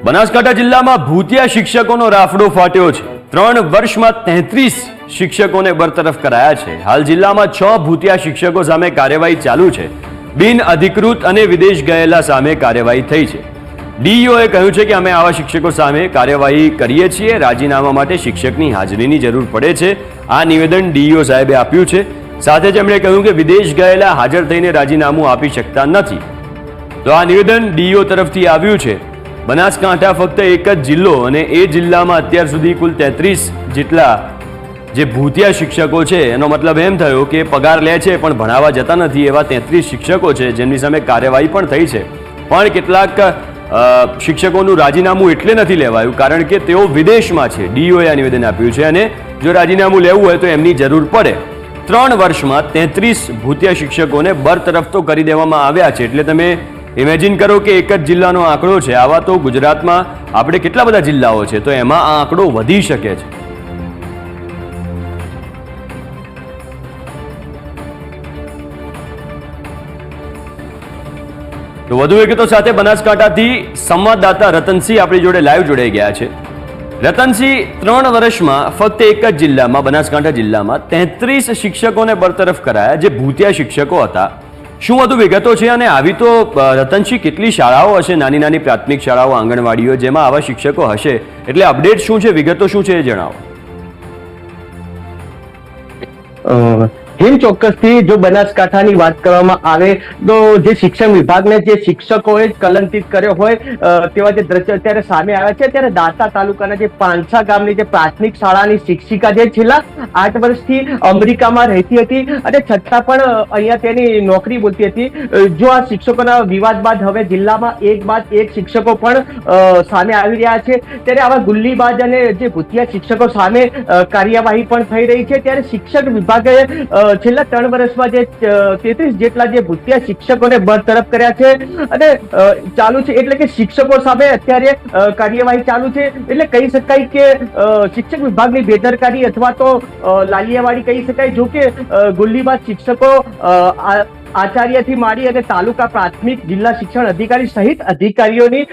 બનાસકાંઠા જિલ્લામાં ભૂતિયા શિક્ષકોનો રાફડો ફાટ્યો છે। 3 વર્ષમાં 33 શિક્ષકોને બરતરફ કરાયા છે। હાલ જિલ્લામાં 6 ભૂતિયા શિક્ષકો સામે કાર્યવાહી ચાલુ છે। બિન અધિકૃત અને વિદેશ ગયેલા સામે કાર્યવાહી થઈ છે। ડીઈઓએ કહ્યું છે કે અમે આવા શિક્ષકો સામે કાર્યવાહી કરીએ છીએ। રાજીનામા માટે શિક્ષકની હાજરીની જરૂર પડે છે। આ નિવેદન ડીઈઓ સાહેબે આપ્યું છે। સાથે જ એમણે કહ્યું કે વિદેશ ગયેલા હાજર થઈને રાજીનામું આપી શકતા નથી। તો આ નિવેદન ડીઈઓ તરફથી આવ્યું છે। બનાસકાંઠા ફક્ત એક જ જિલ્લો અને એ જિલ્લામાં અત્યાર સુધી કુલ 33 જેટલા જે ભૂતિયા શિક્ષકો છે। એનો મતલબ એમ થયો કે પગાર લે છે પણ ભણાવવા જતા નથી એવા 33 શિક્ષકો છે જેમની સામે કાર્યવાહી પણ થઈ છે। પણ કેટલાક શિક્ષકોનું રાજીનામું એટલે નથી લેવાયું કારણ કે તેઓ વિદેશમાં છે। ડીઈઓએ આ નિવેદન આપ્યું છે અને જો રાજીનામું લેવું હોય તો એમની જરૂર પડે। 3 વર્ષમાં 33 ભૂતિયા શિક્ષકોને બરતરફ તો કરી દેવામાં આવ્યા છે। એટલે તમે ઇમેજિન કરો કે એક જ જિલ્લાનો આંકડો છે। આવા તો ગુજરાતમાં આપણે કેટલા બધા જિલ્લાઓ છે તો એમાં આ આંકડો વધી શકે છે। તો વધુ વિગતો સાથે બનાસકાંઠાથી સંવાદદાતા રતનસિંહ આપણી જોડે લાઈવ જોડાઈ ગયા છે। રતનસિંહ, 3 વર્ષમાં ફક્ત એક જ જિલ્લામાં બનાસકાંઠા જિલ્લામાં 33 શિક્ષકોને બરતરફ કરાયા જે ભૂતિયા શિક્ષકો હતા। શું વધુ વિગતો છે અને આવી તો રતનસિંહ કેટલી શાળાઓ હશે, નાની નાની પ્રાથમિક શાળાઓ, આંગણવાડીઓ જેમાં આવા શિક્ષકો હશે, એટલે અપડેટ શું છે, વિગતો શું છે એ જણાવો। ચોક્કસથી જો બનાસકાંઠાની વાત કરવામાં આવે તો જે શિક્ષણ વિભાગને જે શિક્ષકોએ કલંકિત કર્યો હોય તેવા જે દ્રશ્યો અત્યારે સામે આવ્યા છે। ત્યારે દાંતા તાલુકાના જે પાંછા ગામની જે પ્રાથમિક શાળાની શિક્ષિકા જે છેલ્લા 8 વર્ષથી અમેરિકામાં રહેતી હતી અને છતાં પણ અહીંયા તેની નોકરી બોલતી હતી। જો આ શિક્ષકોના વિવાદ બાદ હવે જિલ્લામાં એક બાદ એક શિક્ષકો પણ સામે આવી રહ્યા છે। ત્યારે આવા ગુલ્લીબાજ અને જે ભૂતિયા શિક્ષકો સામે કાર્યવાહી પણ થઈ રહી છે। ત્યારે શિક્ષક વિભાગે છેલ્લા 3 વર્ષમાં જે 33 જેટલા જે ભૂતિયા શિક્ષકોને બરતરફ કર્યા છે અને ચાલુ છે। એટલે કે શિક્ષકો સામે અત્યારે કાર્યવાહી ચાલુ છે। એટલે કહી શકાય કે શિક્ષક વિભાગની બેદરકારી અથવા તો લાલિયાવાડી કહી શકાય। જો કે ગુલ્લીબાજ શિક્ષકો આચાર્યથી માંડી અને તાલુકા પ્રાથમિક જિલ્લા શિક્ષણ અધિકારી સહિત અધિકારીઓની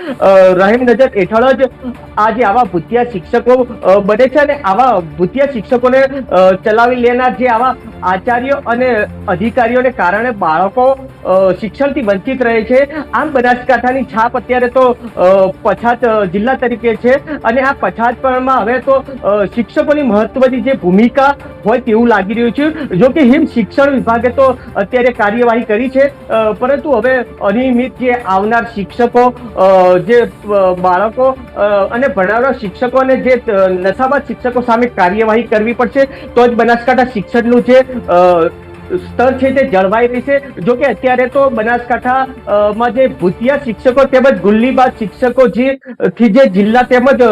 રહેમ નજર હેઠળ જ આજે આવા ભૂતિયા શિક્ષકો બને છે અને આવા ભૂતિયા શિક્ષકોને ચલાવી લેનાર જે આવા આચાર્યો અને અધિકારીઓને કારણે બાળકો શિક્ષણથી વંચિત રહે છે। આમ બનાસકાંઠાની છાપ અત્યારે તો પછાત જિલ્લા તરીકે છે અને આ પછાતપણમાં હવે તો શિક્ષકોની મહત્વની જે ભૂમિકા હોય તેવું લાગી રહ્યું છે। જો કે શિક્ષણ વિભાગે તો અત્યારે કાર્યવાહી કરી છે પરંતુ હવે અનિયમિત જે આવનાર શિક્ષકો જે બાળકો અને ભણાવનાર શિક્ષકો અને જે નશાબાદ શિક્ષકો સામે કાર્યવાહી કરવી પડશે તો જ બનાસકાંઠા શિક્ષણનું જે સ્તર છે તે જળવાઈ રહેશે। જો કે અત્યારે તો બનાસકાંઠામાં જે ભૂતિયા શિક્ષકો તેમજ ગુલ્લીબાજ શિક્ષકો જે જિલ્લા તેમજ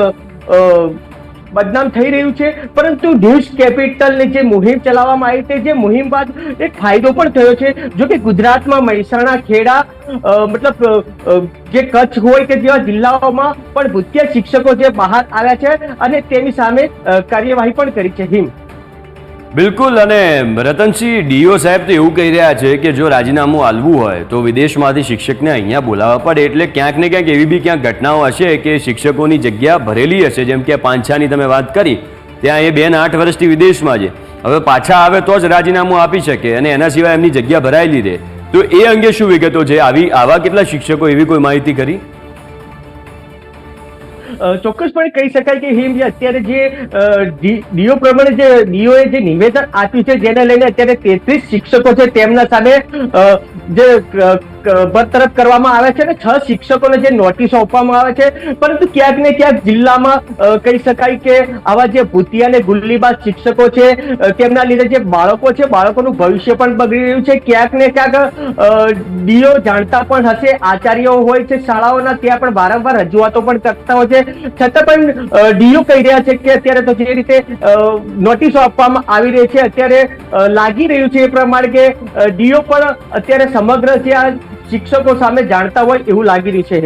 બદનામ થઈ રહ્યું છે પરંતુ ન્યૂઝ કેપિટલની જે મુહિમ ચલાવવામાં આવી તે જે મુહિમ બાદ એક ફાયદો પણ થયો છે। જો કે ગુજરાતમાં મહેસાણા, ખેડા મતલબ જે કચ્છ હોય કે જેવા જિલ્લાઓમાં પણ ભૂતિયા શિક્ષકો જે બહાર આવ્યા છે અને તેની સામે કાર્યવાહી પણ કરી છે। બિલકુલ। અને રતનસિંહ, ડીઓ સાહેબ તો એવું કહી રહ્યા છે કે જો રાજીનામું આલવું હોય તો વિદેશમાંથી શિક્ષકને અહીંયા બોલાવવા પડે। એટલે ક્યાંક ને ક્યાંક એવી બી ક્યાંક ઘટનાઓ હશે કે શિક્ષકોની જગ્યા ભરેલી હશે। જેમ કે પાંછાની તમે વાત કરી, ત્યાં એ બેન 8 વર્ષથી વિદેશમાં છે, હવે પાછા આવે તો જ રાજીનામું આપી શકે અને એના સિવાય એમની જગ્યા ભરાયેલી રહે। તો એ અંગે શું વિગતો છે? આવા કેટલા શિક્ષકો, એવી કોઈ માહિતી કરી? ચોક્કસપણે કહી શકાય કે અત્યારે જે ડીઓ પ્રમાણે જે ડીઓએ જે નિવેદન આપ્યું છે જેને લઈને અત્યારે 33 શિક્ષકો છે તેમના સામે જે બરતરફ કરવામાં આવે છે અને 6 શિક્ષકોને જે નોટિસો આપવામાં આવે છે। પરંતુ ક્યાંક ને ક્યાંક જિલ્લામાં કહી શકાય કે આવા જે ભૂતિયા અને ગુલ્લીબાજ શિક્ષકો છે તેમના લીધે જે બાળકો છે બાળકોનું ભવિષ્ય પણ બગડી રહ્યું છે। ક્યાંક ને ક્યાંક ડીઓ જાણતા પણ હશે, આચાર્યો હોય છે શાળાઓના ત્યાં પણ વારંવાર રજૂઆતો પણ કરતા હોય છે, છતાં પણ ડીઓ કહી રહ્યા છે કે અત્યારે તો જે રીતે નોટિસો આપવામાં આવી રહી છે અત્યારે લાગી રહ્યું છે એ પ્રમાણે કે ડીઓ પણ અત્યારે સમગ્ર જે આ શિક્ષકો સામે જાણતા હોય એવું લાગી રહ્યું છે।